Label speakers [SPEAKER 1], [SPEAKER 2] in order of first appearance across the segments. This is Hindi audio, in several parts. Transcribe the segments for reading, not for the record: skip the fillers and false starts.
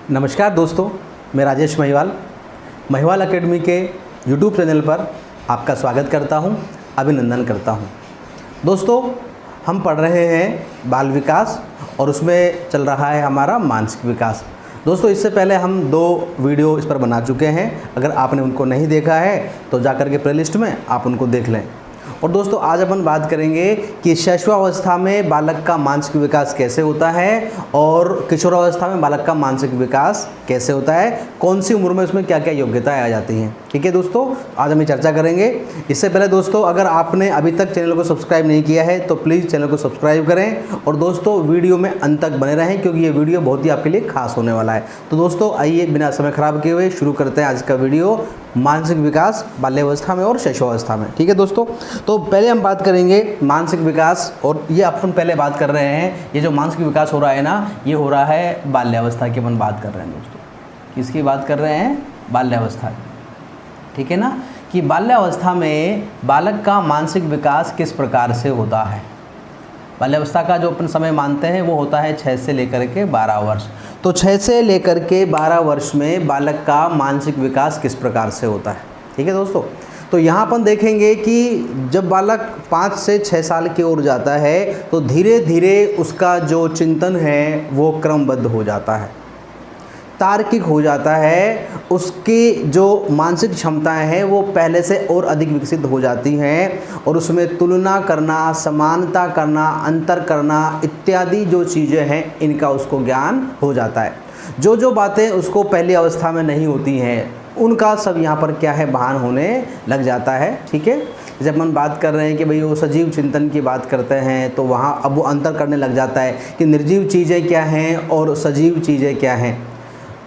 [SPEAKER 1] नमस्कार दोस्तों, मैं राजेश महिवाल महिवाल एकेडमी के यूट्यूब चैनल पर आपका स्वागत करता हूं, अभिनंदन करता हूं। दोस्तों, हम पढ़ रहे हैं बाल विकास और उसमें चल रहा है हमारा मानसिक विकास। दोस्तों, इससे पहले हम 2 वीडियो इस पर बना चुके हैं। अगर आपने उनको नहीं देखा है तो जाकर के प्लेलिस्ट में आप उनको देख लें। और दोस्तों, आज अपन बात करेंगे कि शैशवावस्था में बालक का मानसिक विकास कैसे होता है और किशोरावस्था में बालक का मानसिक विकास कैसे होता है, कौन सी उम्र में उसमें क्या क्या योग्यताएं आ जाती हैं। ठीक है दोस्तों, आज हम चर्चा करेंगे। इससे पहले दोस्तों, अगर आपने अभी तक चैनल को सब्सक्राइब नहीं किया है तो प्लीज़ चैनल को सब्सक्राइब करें और दोस्तों वीडियो में अंत तक बने रहें, क्योंकि ये वीडियो बहुत ही आपके लिए खास होने वाला है। तो दोस्तों, आइए बिना समय खराब किए हुए शुरू करते हैं आज का वीडियो, मानसिक विकास बाल्यावस्था में और शैशवावस्था में। ठीक है दोस्तों, तो पहले हम बात करेंगे मानसिक विकास। और ये अपन पहले बात कर रहे हैं, ये जो मानसिक विकास हो रहा है ना, ये हो रहा है बाल्यावस्था की अपन बात कर रहे हैं दोस्तों। किसकी बात कर रहे हैं? बाल्यावस्था की। ठीक है ना, कि बाल्यावस्था में बालक का मानसिक विकास किस प्रकार से होता है। बाल्यावस्था का जो अपन समय मानते हैं वो होता है 6 से लेकर के 12 वर्ष। तो 6 से लेकर के 12 वर्ष में बालक का मानसिक विकास किस प्रकार से होता है। ठीक है दोस्तों, तो यहाँ अपन देखेंगे कि जब बालक 5 से 6 साल की ओर जाता है तो धीरे धीरे उसका जो चिंतन है वो क्रमबद्ध हो जाता है, तार्किक हो जाता है। उसकी जो मानसिक क्षमताएं हैं वो पहले से और अधिक विकसित हो जाती हैं और उसमें तुलना करना, समानता करना, अंतर करना इत्यादि जो चीज़ें हैं इनका उसको ज्ञान हो जाता है। जो जो बातें उसको पहली अवस्था में नहीं होती हैं उनका सब यहाँ पर क्या है, भान होने लग जाता है। ठीक है, जब हम बात कर रहे हैं कि भाई वो सजीव चिंतन की बात करते हैं तो वहाँ अब वो अंतर करने लग जाता है कि निर्जीव चीज़ें क्या हैं और सजीव चीज़ें क्या हैं।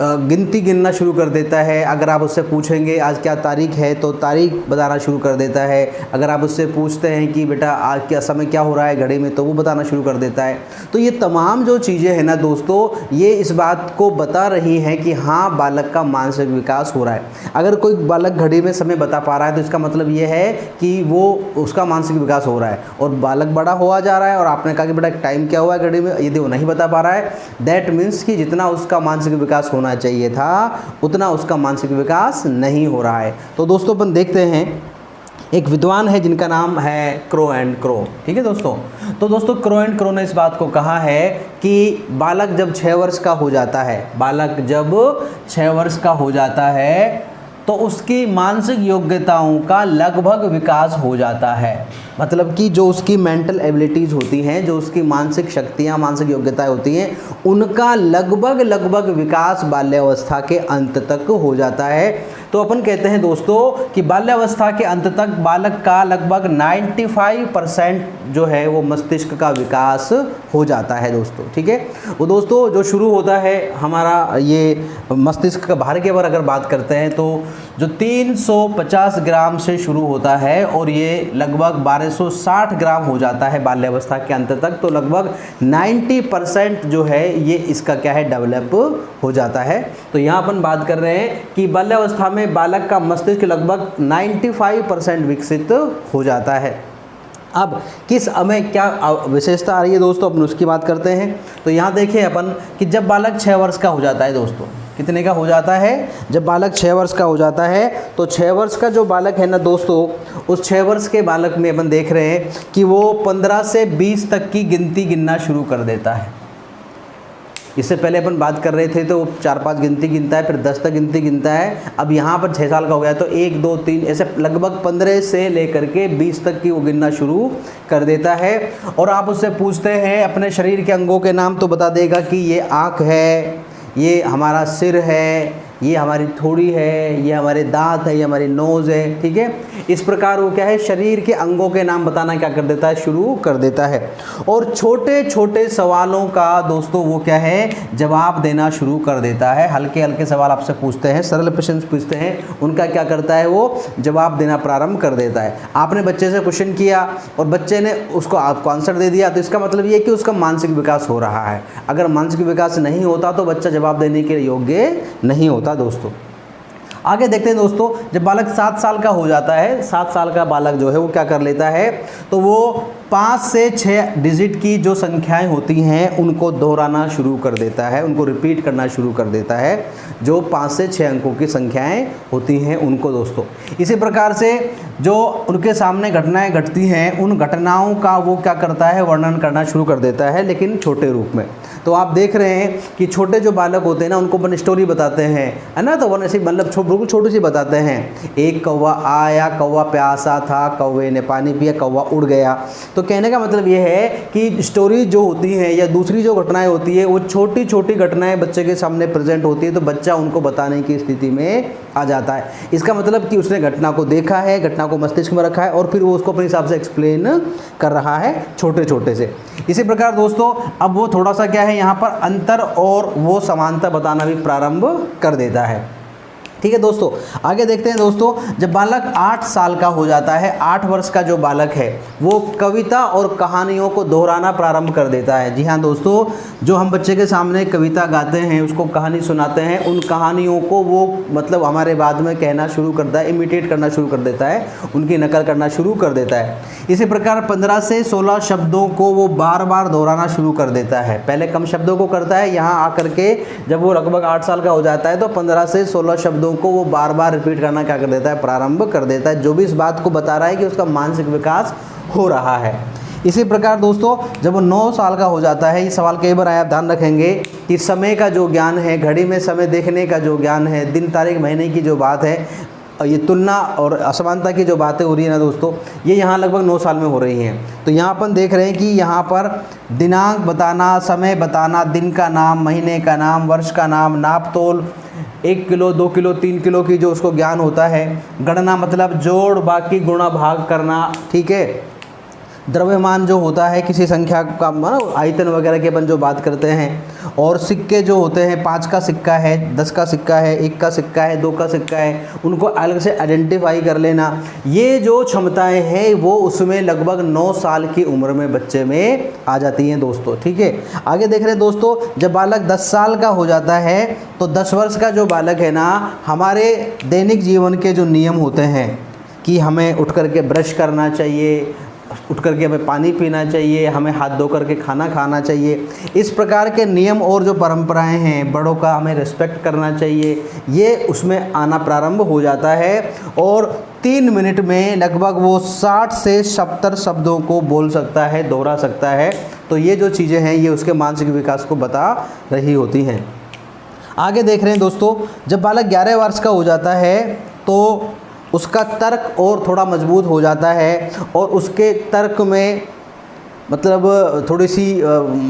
[SPEAKER 1] गिनती गिनना शुरू कर देता है। अगर आप उससे पूछेंगे आज क्या तारीख है तो तारीख बताना शुरू कर देता है। अगर आप उससे पूछते हैं कि बेटा आज क्या समय क्या हो रहा है घड़ी में, तो वो बताना शुरू कर देता है। तो ये तमाम जो चीज़ें हैं ना दोस्तों, ये इस बात को बता रही हैं कि हाँ, बालक का मानसिक विकास हो रहा है। अगर कोई बालक घड़ी में समय बता पा रहा है तो इसका मतलब ये है कि वो उसका मानसिक विकास हो रहा है। और बालक बड़ा हुआ जा रहा है और आपने कहा कि बेटा टाइम क्या हुआ है घड़ी में, यदि वो नहीं बता पा रहा है, दैट मीन्स कि जितना उसका मानसिक विकास होना चाहिए था उतना उसका मानसिक विकास नहीं हो रहा है। तो दोस्तों, अपन देखते हैं, एक विद्वान है जिनका नाम है क्रो एंड क्रो। ठीक है दोस्तों, तो दोस्तों क्रो एंड क्रो ने इस बात को कहा है कि बालक जब 6 वर्ष का हो जाता है, बालक जब 6 वर्ष का हो जाता है तो उसकी मानसिक योग्यताओं का लगभग विकास हो जाता है। मतलब कि जो उसकी मेंटल एबिलिटीज़ होती हैं, जो उसकी मानसिक शक्तियाँ, मानसिक योग्यताएं होती हैं, उनका लगभग विकास बाल्यावस्था के अंत तक हो जाता है। तो अपन कहते हैं दोस्तों कि बाल्यावस्था के अंत तक बालक का लगभग 95% जो है वो मस्तिष्क का विकास हो जाता है दोस्तों। ठीक है, वो दोस्तों जो शुरू होता है हमारा ये मस्तिष्क का भार के बारे अगर बात करते हैं तो जो 350 ग्राम से शुरू होता है और ये लगभग 1260 ग्राम हो जाता है बाल्यावस्था के अंत तक। तो लगभग 90% जो है ये इसका क्या है, डेवलप हो जाता है। तो यहाँ अपन बात कर रहे हैं कि बाल्यावस्था में बालक का मस्तिष्क लगभग 95% विकसित हो जाता है। अब किस में क्या विशेषता आ रही है दोस्तों, अपन उसकी बात करते हैं। तो यहाँ देखिए अपन कि जब बालक 6 वर्ष का हो जाता है दोस्तों, कितने का हो जाता है, जब बालक 6 वर्ष का हो जाता है तो 6 वर्ष का जो बालक है ना दोस्तों, उस 6 वर्ष के बालक में अपन देख रहे हैं कि वो 15 से 20 तक की गिनती गिनना शुरू कर देता है। इससे पहले अपन बात कर रहे थे तो 4-5 गिनती गिनता है, फिर 10 तक गिनती गिनता है। अब यहाँ पर 6 साल का हो गया तो 1, 2, 3 ऐसे लगभग 15 से लेकर के 20 तक की वो गिनना शुरू कर देता है। और आप उससे पूछते हैं अपने शरीर के अंगों के नाम तो बता देगा कि ये आँख है, ये हमारा सिर है, ये हमारी थोड़ी है, ये हमारे दांत है, ये हमारी नोज़ है। ठीक है, इस प्रकार वो क्या है, शरीर के अंगों के नाम बताना क्या कर देता है, शुरू कर देता है। और छोटे छोटे सवालों का दोस्तों वो क्या है, जवाब देना शुरू कर देता है। हल्के हल्के सवाल आपसे पूछते हैं, सरल प्रश्न पूछते हैं, उनका क्या करता है, वो जवाब देना प्रारंभ कर देता है। आपने बच्चे से क्वेश्चन किया और बच्चे ने उसको आपको आंसर दे दिया, तो इसका मतलब ये है कि उसका मानसिक विकास हो रहा है। अगर मानसिक विकास नहीं होता तो बच्चा जवाब देने के योग्य नहीं होता दोस्तों। आगे देखते हैं दोस्तों, जब बालक 7 साल का हो जाता है, 7 साल का बालक जो है वो क्या कर लेता है, तो वो 5 से 6 डिजिट की जो संख्याएं होती हैं उनको दोहराना शुरू कर देता है, उनको रिपीट करना शुरू कर देता है, जो 5 से 6 अंकों की संख्याएं होती हैं उनको दोस्तों। इसी प्रकार से जो उनके सामने घटनाएं घटती हैं उन घटनाओं का वो क्या करता है, वर्णन करना शुरू कर देता है, लेकिन छोटे रूप में। तो आप देख रहे हैं कि छोटे जो बालक होते हैं ना उनको अपन स्टोरी बताते हैं, है ना, तो वन ऐसे मतलब बिल्कुल छोटी सी बताते हैं। एक कौवा आया, कौवा प्यासा था, कौवे ने पानी पिया, कौवा उड़ गया। तो कहने का मतलब ये है कि स्टोरी जो होती है या दूसरी जो घटनाएं होती है वो छोटी छोटी घटनाएं बच्चे के सामने प्रेजेंट होती है, तो बच्चा उनको बताने की स्थिति में आ जाता है। इसका मतलब कि उसने घटना को देखा है, घटना को मस्तिष्क में रखा है और फिर वो उसको अपने हिसाब से एक्सप्लेन कर रहा है छोटे छोटे से। इसी प्रकार दोस्तों अब वो थोड़ा सा क्या है यहाँ पर अंतर और वो समानता बताना भी प्रारंभ कर देता है। ठीक है दोस्तों, आगे देखते हैं दोस्तों, जब बालक 8 साल का हो जाता है, 8 वर्ष का जो बालक है वो कविता और कहानियों को दोहराना प्रारंभ कर देता है। जी हाँ दोस्तों, जो हम बच्चे के सामने कविता गाते हैं, उसको कहानी सुनाते हैं, उन कहानियों को वो मतलब हमारे बाद में कहना शुरू करता है, इमिटेट करना शुरू कर देता है, उनकी नकल करना शुरू कर देता है। इसी प्रकार 15 से 16 शब्दों को वो बार बार दोहराना शुरू कर देता है। पहले कम शब्दों को करता है, यहाँ आकर के जब वो लगभग 8 साल का हो जाता है तो 15 से 16 शब्दों को वो बार बार रिपीट करना क्या कर देता है, प्रारंभ कर देता है, जो भी इस बात को बता रहा है कि उसका मानसिक विकास हो रहा है। इसी प्रकार दोस्तों जब वो 9 साल का हो जाता है, ये सवाल कई बार आया, आप ध्यान रखेंगे कि समय का जो ज्ञान है, घड़ी में समय देखने का जो ज्ञान है, दिन तारीख महीने की जो बात है, ये तुलना और असमानता की जो बातें हो रही है ना दोस्तों, ये यहाँ लगभग 9 साल में हो रही हैं। तो यहाँ अपन देख रहे हैं कि यहाँ पर दिनांक बताना, समय बताना, दिन का नाम, महीने का नाम, वर्ष का नाम, नाप तोल, 1 किलो 2 किलो 3 किलो की जो उसको ज्ञान होता है, गणना मतलब जोड़ बाकी गुणा भाग करना, ठीक है, द्रव्यमान जो होता है किसी संख्या का आयतन वगैरह की अपन जो बात करते हैं, और सिक्के जो होते हैं, 5 का सिक्का है, 10 का सिक्का है, 1 का सिक्का है, 2 का सिक्का है, उनको अलग से आइडेंटिफाई कर लेना, ये जो क्षमताएं हैं वो उसमें लगभग 9 साल की उम्र में बच्चे में आ जाती हैं दोस्तों। ठीक है, आगे देख रहे हैं दोस्तों, जब बालक 10 साल का हो जाता है तो 10 वर्ष का जो बालक है ना, हमारे दैनिक जीवन के जो नियम होते हैं कि हमें उठ करके ब्रश करना चाहिए, उठ करके हमें पानी पीना चाहिए, हमें हाथ धो करके खाना खाना चाहिए, इस प्रकार के नियम और जो परंपराएं हैं, बड़ों का हमें रिस्पेक्ट करना चाहिए, ये उसमें आना प्रारंभ हो जाता है। और 3 मिनट में लगभग वो 60 से 70 शब्दों को बोल सकता है, दोहरा सकता है। तो ये जो चीज़ें हैं ये उसके मानसिक विकास को बता रही होती हैं। आगे देख रहे हैं दोस्तों, जब बालक 11 वर्ष का हो जाता है तो उसका तर्क और थोड़ा मजबूत हो जाता है और उसके तर्क में मतलब थोड़ी सी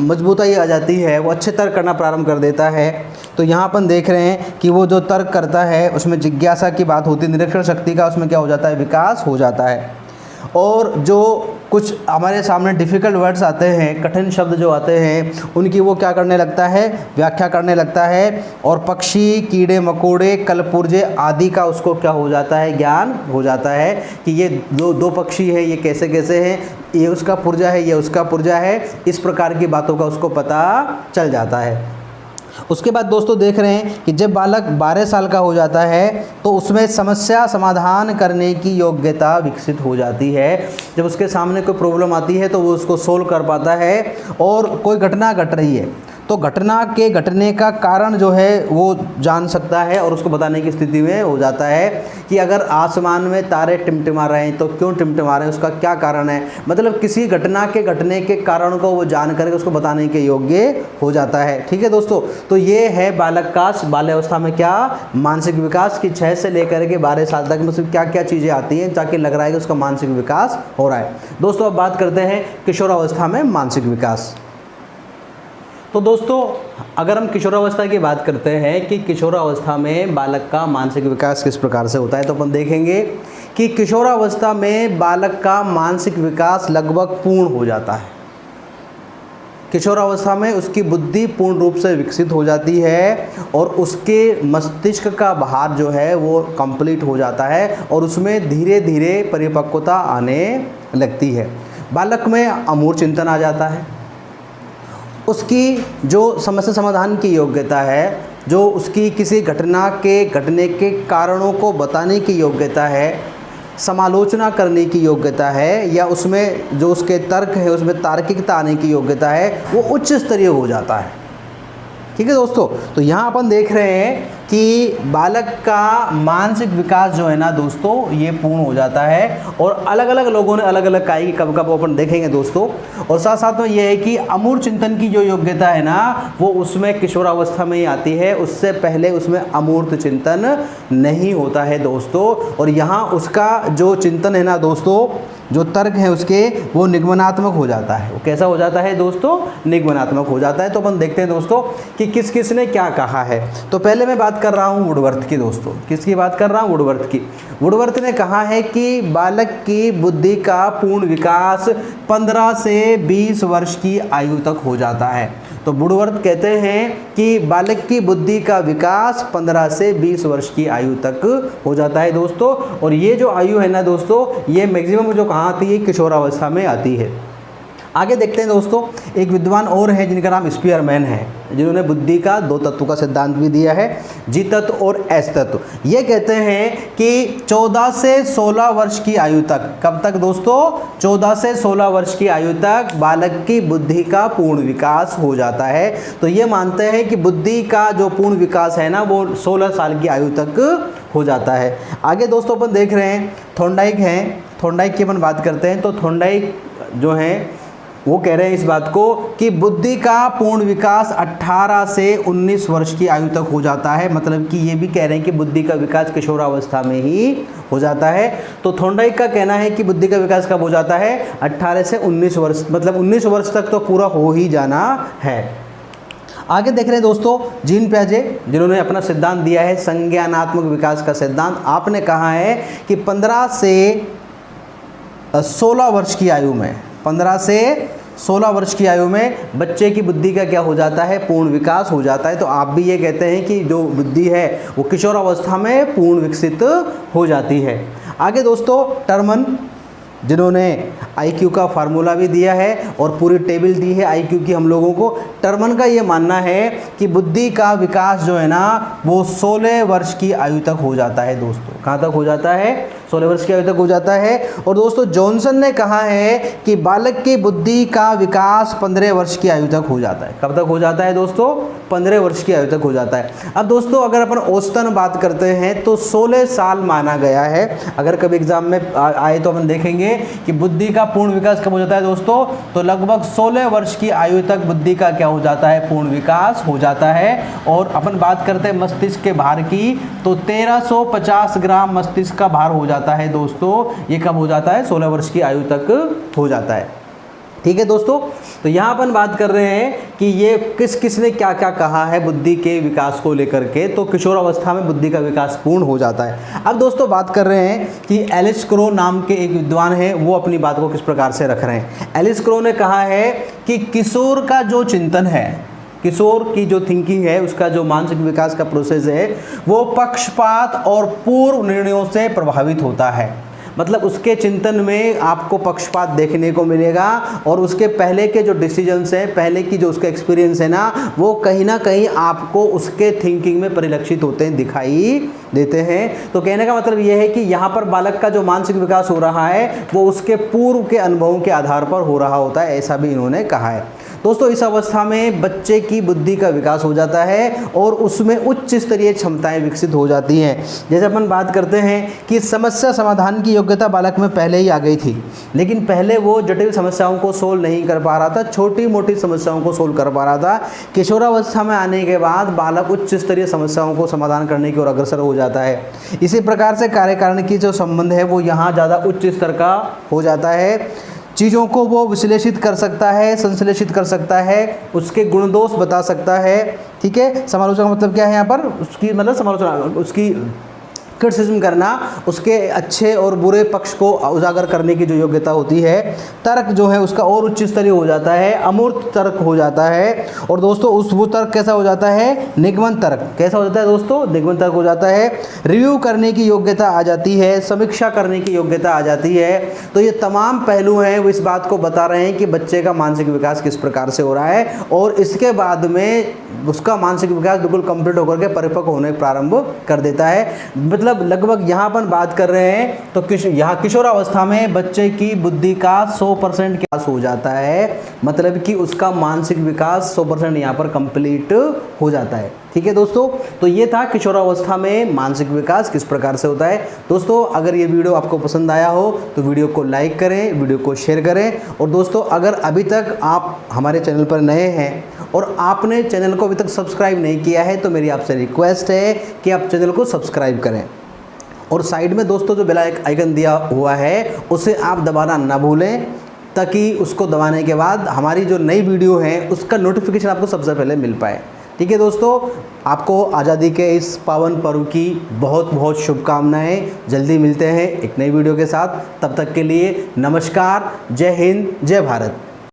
[SPEAKER 1] मजबूताई आ जाती है, वो अच्छे तर्क करना प्रारंभ कर देता है। तो यहाँ अपन देख रहे हैं कि वो जो तर्क करता है उसमें जिज्ञासा की बात होती है, निरीक्षण शक्ति का उसमें क्या हो जाता है, विकास हो जाता है। और जो कुछ हमारे सामने डिफ़िकल्ट वर्ड्स आते हैं, कठिन शब्द जो आते हैं, उनकी वो क्या करने लगता है, व्याख्या करने लगता है। और पक्षी, कीड़े मकोड़े, कलपुर्जे आदि का उसको क्या हो जाता है, ज्ञान हो जाता है कि ये दो पक्षी हैं, ये कैसे कैसे हैं, ये उसका पुर्जा है, ये उसका पुर्जा है, इस प्रकार की बातों का उसको पता चल जाता है। उसके बाद दोस्तों देख रहे हैं कि जब बालक 12 साल का हो जाता है तो उसमें समस्या समाधान करने की योग्यता विकसित हो जाती है। जब उसके सामने कोई प्रॉब्लम आती है तो वो उसको सोल्व कर पाता है। और कोई घटना घट रही है तो घटना के घटने का कारण जो है वो जान सकता है और उसको बताने की स्थिति में हो जाता है कि अगर आसमान में तारे टिमटिमा रहे हैं तो क्यों टिमटिमा रहे हैं, उसका क्या कारण है, मतलब किसी घटना के घटने के कारण को वो जान करके उसको बताने के योग्य हो जाता है। ठीक है दोस्तों, तो ये है बालक का बाल्यावस्था में क्या मानसिक विकास की 6 से लेकर के 12 साल तक मतलब क्या क्या चीज़ें आती हैं ताकि लग रहा है कि उसका मानसिक विकास हो रहा है। दोस्तों अब बात करते हैं किशोरावस्था में मानसिक विकास। तो दोस्तों अगर हम किशोरावस्था की बात करते हैं कि किशोरावस्था में बालक का मानसिक विकास किस प्रकार से होता है, तो अपन देखेंगे कि किशोरावस्था में बालक का मानसिक विकास लगभग पूर्ण हो जाता है। किशोरावस्था में उसकी बुद्धि पूर्ण रूप से विकसित हो जाती है और उसके मस्तिष्क का भार जो है वो कंप्लीट हो जाता है और उसमें धीरे धीरे परिपक्वता आने लगती है। बालक में अमूर्त चिंतन आ जाता है, उसकी जो समस्या समाधान की योग्यता है जो उसकी किसी घटना के घटने के कारणों को बताने की योग्यता है, समालोचना करने की योग्यता है, या उसमें जो उसके तर्क है उसमें तार्किकता आने की योग्यता है, वो उच्च स्तरीय हो जाता है। ठीक है दोस्तों, तो यहाँ अपन देख रहे हैं कि बालक का मानसिक विकास जो है ना दोस्तों, ये पूर्ण हो जाता है। और अलग अलग लोगों ने अलग अलग कहा कि कब कब अपन देखेंगे दोस्तों। और साथ साथ में ये है कि अमूर्त चिंतन की जो योग्यता है ना, वो उसमें किशोरावस्था में ही आती है, उससे पहले उसमें अमूर्त चिंतन नहीं होता है दोस्तों। और यहाँ उसका जो चिंतन है ना दोस्तों, जो तर्क है उसके, वो निगमनात्मक हो जाता है। वो कैसा हो जाता है दोस्तों? निगमनात्मक हो जाता है। तो अपन देखते हैं दोस्तों कि किस किस ने क्या कहा है। तो पहले मैं बात कर रहा हूँ वुडवर्थ की दोस्तों। किसकी बात कर रहा हूँ? वुडवर्थ की। वुडवर्थ ने कहा है कि बालक की बुद्धि का पूर्ण विकास 15 से 20 वर्ष की आयु तक हो जाता है। तो वुडवर्थ कहते हैं कि बालक की बुद्धि का विकास 15 से 20 वर्ष की आयु तक हो जाता है दोस्तों। और ये जो आयु है ना दोस्तों, ये मैक्सिमम जो कहाँ आती है? किशोरावस्था में आती है। आगे देखते हैं दोस्तों, एक विद्वान और हैं जिनका नाम स्पीयरमैन है, जिन्होंने बुद्धि का 2 तत्वों का सिद्धांत भी दिया है, जी तत्व और एस तत्व। ये कहते हैं कि 14 से 16 वर्ष की आयु तक, कब तक दोस्तों? 14 से 16 वर्ष की आयु तक बालक की बुद्धि का पूर्ण विकास हो जाता है। तो ये मानते हैं कि बुद्धि का जो पूर्ण विकास है ना, वो 16 साल की आयु तक हो जाता है। आगे दोस्तों अपन देख रहे हैं थॉर्नडाइक हैं। थॉर्नडाइक की अपन बात करते हैं। तो थॉर्नडाइक जो हैं वो कह रहे हैं इस बात को कि बुद्धि का पूर्ण विकास 18 से 19 वर्ष की आयु तक हो जाता है। मतलब कि ये भी कह रहे हैं कि बुद्धि का विकास किशोरावस्था में ही हो जाता है। तो थॉर्नडाइक का कहना है कि बुद्धि का विकास कब हो जाता है? 18 से 19 वर्ष, मतलब 19 वर्ष तक तो पूरा हो ही जाना है। आगे देख रहे हैं दोस्तों जीन पियाजे, जिन्होंने अपना सिद्धांत दिया है संज्ञानात्मक विकास का सिद्धांत। आपने कहा है कि 15 से 16 वर्ष की आयु में, 15 से 16 वर्ष की आयु में बच्चे की बुद्धि का क्या हो जाता है? पूर्ण विकास हो जाता है। तो आप भी ये कहते हैं कि जो बुद्धि है वो किशोरावस्था में पूर्ण विकसित हो जाती है। आगे दोस्तों टर्मन, जिन्होंने आईक्यू का फार्मूला भी दिया है और पूरी टेबल दी है आईक्यू की हम लोगों को। टर्मन का ये मानना है कि बुद्धि का विकास जो है ना, वो 16 वर्ष की आयु तक हो जाता है दोस्तों। कहाँ तक हो जाता है? 16 वर्ष की आयु तक हो जाता है। और दोस्तों जॉनसन ने कहा है कि बालक की बुद्धि का विकास 15 वर्ष की आयु तक हो जाता है। कब तक हो जाता है दोस्तों? 15 वर्ष की आयु तक हो जाता है। अब दोस्तों अगर अपन औसतन बात करते हैं तो 16 साल माना गया है। अगर कभी एग्जाम में आए तो अपन देखेंगे कि बुद्धि का पूर्ण विकास कब हो जाता है दोस्तों? तो लगभग 16 वर्ष की आयु तक बुद्धि का क्या हो जाता है? पूर्ण विकास हो जाता है। और अपन बात करते हैं मस्तिष्क के भार की, तो 1350 ग्राम मस्तिष्क का भार हो जाता है दोस्तों। ये कब हो जाता है? 16 वर्ष की आयु तक हो जाता है। ठीक है दोस्तों, तो यहाँ अपन बात कर रहे हैं कि ये किस किस ने क्या क्या कहा है बुद्धि के विकास को लेकर के। तो किशोरावस्था में बुद्धि का विकास पूर्ण हो जाता है। अब दोस्तों बात कर रहे हैं कि एलिस क्रो नाम के एक विद्वान हैं, वो अपनी बात को किस प्रकार से रख रहे हैं। एलिस क्रो ने कहा है कि किशोर का जो चिंतन है, किशोर की जो थिंकिंग है, उसका जो मानसिक विकास का प्रोसेस है, वो पक्षपात और पूर्व निर्णयों से प्रभावित होता है। मतलब उसके चिंतन में आपको पक्षपात देखने को मिलेगा और उसके पहले के जो डिसीजंस हैं, पहले की जो उसका एक्सपीरियंस है ना, वो कहीं ना कहीं आपको उसके थिंकिंग में परिलक्षित होते हैं, दिखाई देते हैं। तो कहने का मतलब ये है कि यहाँ पर बालक का जो मानसिक विकास हो रहा है वो उसके पूर्व के अनुभवों के आधार पर हो रहा होता है, ऐसा भी इन्होंने कहा है। दोस्तों इस अवस्था में बच्चे की बुद्धि का विकास हो जाता है और उसमें उच्च स्तरीय क्षमताएं विकसित हो जाती हैं। जैसे अपन बात करते हैं कि समस्या समाधान की योग्यता बालक में पहले ही आ गई थी, लेकिन पहले वो जटिल समस्याओं को सोल्व नहीं कर पा रहा था, छोटी मोटी समस्याओं को सोल्व कर पा रहा था। किशोरावस्था में आने के बाद बालक उच्च स्तरीय समस्याओं को समाधान करने की ओर अग्रसर हो जाता है। इसी प्रकार से कार्य कारण की जो संबंध है वो यहाँ ज़्यादा उच्च स्तर का हो जाता है। चीज़ों को वो विश्लेषित कर सकता है, संश्लेषित कर सकता है, उसके गुण दोष बता सकता है। ठीक है, समालोचना का मतलब क्या है यहाँ पर? उसकी मतलब समालोचना, उसकी क्रिटिसिज्म करना उसके अच्छे और बुरे पक्ष को उजागर करने की जो योग्यता होती है। तर्क जो है उसका और उच्च स्तरीय हो जाता है, अमूर्त तर्क हो जाता है। और दोस्तों वो तर्क कैसा हो जाता है? निगमन तर्क। कैसा हो जाता है दोस्तों? निगमन तर्क हो जाता है। रिव्यू करने की योग्यता आ जाती है, समीक्षा करने की योग्यता आ जाती है। तो ये तमाम पहलू हैं वो इस बात को बता रहे हैं कि बच्चे का मानसिक विकास किस प्रकार से हो रहा है, और इसके बाद में उसका मानसिक विकास बिल्कुल कंप्लीट होकर के परिपक्व होने प्रारंभ कर देता है। मतलब लगभग यहाँ पर बात कर रहे हैं तो यहाँ किशोरावस्था में बच्चे की बुद्धि का 100% विकास हो जाता है, मतलब कि उसका मानसिक विकास 100% यहाँ पर कंप्लीट हो जाता है। ठीक है दोस्तों, तो ये था किशोरावस्था में मानसिक विकास किस प्रकार से होता है। दोस्तों अगर ये वीडियो आपको पसंद आया हो तो वीडियो को लाइक करें, वीडियो को शेयर करें। और दोस्तों अगर अभी तक आप हमारे चैनल पर नए हैं और आपने चैनल को अभी तक सब्सक्राइब नहीं किया है तो मेरी आपसे रिक्वेस्ट है कि आप चैनल को सब्सक्राइब करें। और साइड में दोस्तों जो बेल आइकन दिया हुआ है उसे आप दबाना ना भूलें, ताकि उसको दबाने के बाद हमारी जो नई वीडियो है उसका नोटिफिकेशन आपको सबसे पहले मिल पाए। ठीक है दोस्तों, आपको आज़ादी के इस पावन पर्व की बहुत बहुत शुभकामनाएं। जल्दी मिलते हैं एक नई वीडियो के साथ, तब तक के लिए नमस्कार, जय हिंद, जय भारत।